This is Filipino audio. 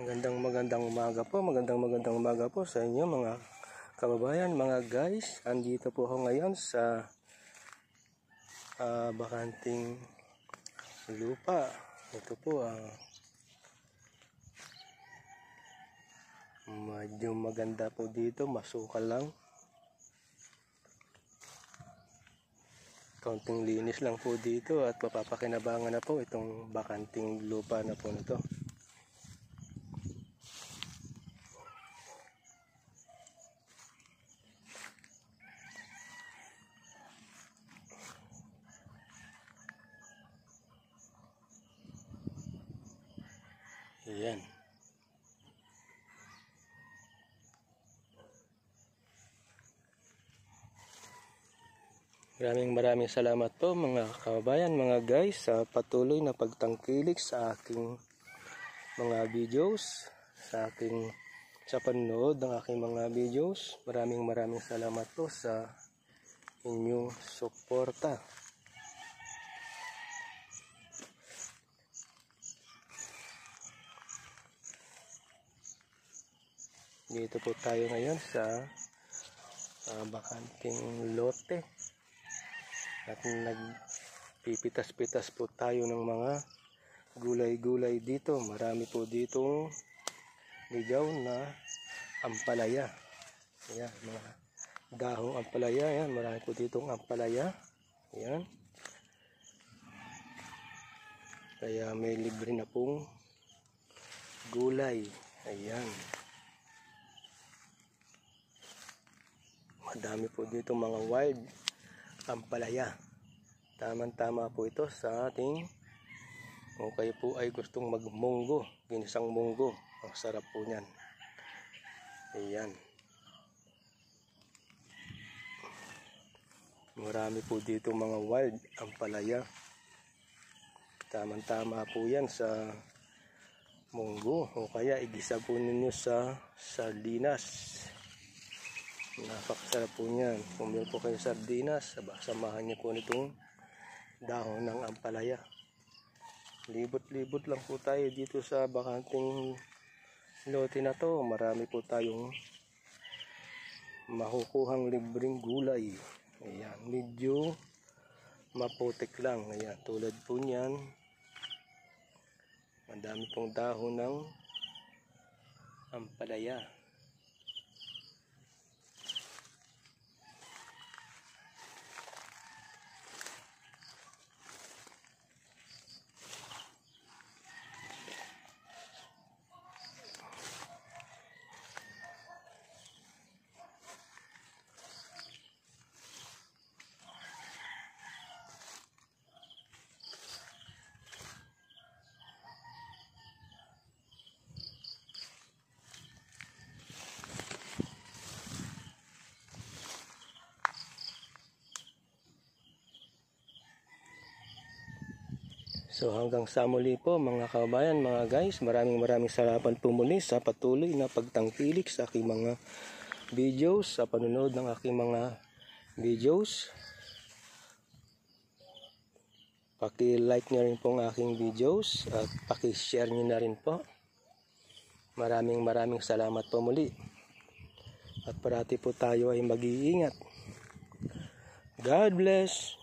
Magandang umaga po sa inyo mga kababayan, mga guys. Andito po ako ngayon sa bakanting lupa. Ito po medyo maganda po dito, masukal lang. Kaunting linis lang po dito at mapapakinabangan na po itong bakanting lupa na po nito. Ayan. Maraming salamat po mga kababayan, mga guys, sa patuloy na pagtangkilik sa aking mga videos, sa panonood ng aking mga videos. Maraming salamat po sa inyong suporta. Dito po tayo ngayon sa bakanting lote at nagpipitas-pitas po tayo ng mga gulay-gulay dito. Marami po ditong ligaw na ampalaya. Ayan, mga dahong ampalaya. Ayan, marami po ditong ampalaya. Ayan. Kaya may libre na pong gulay. Ayan. Madami po dito mga wild ampalaya. Tama po ito sa ating, kung kayo po ay gustong magmunggo, ginisang munggo, ang sarap po niyan. Ayan. Marami po dito mga wild ampalaya. Tama po yan sa munggo, o kaya igisa po ninyo sa sardinas. Napakasarap po niyan. Kung meron po kayo sardinas, samahan niyo po nitong dahon ng ampalaya. Libot-libot lang po tayo dito sa bakanting lote na to. Marami po tayong makukuhang libreng gulay. Ayan, medyo maputik lang. Ayan, tulad po niyan. Madami pong dahon ng ampalaya. So hanggang sa muli po mga kababayan, mga guys, maraming salamat po muli sa patuloy na pagtangkilik sa aking mga videos, sa panonood ng aking mga videos. Paki-like nyo rin po ang aking videos at paki-share nyo na rin po. Maraming salamat po muli. At parati po tayo ay mag-iingat. God bless.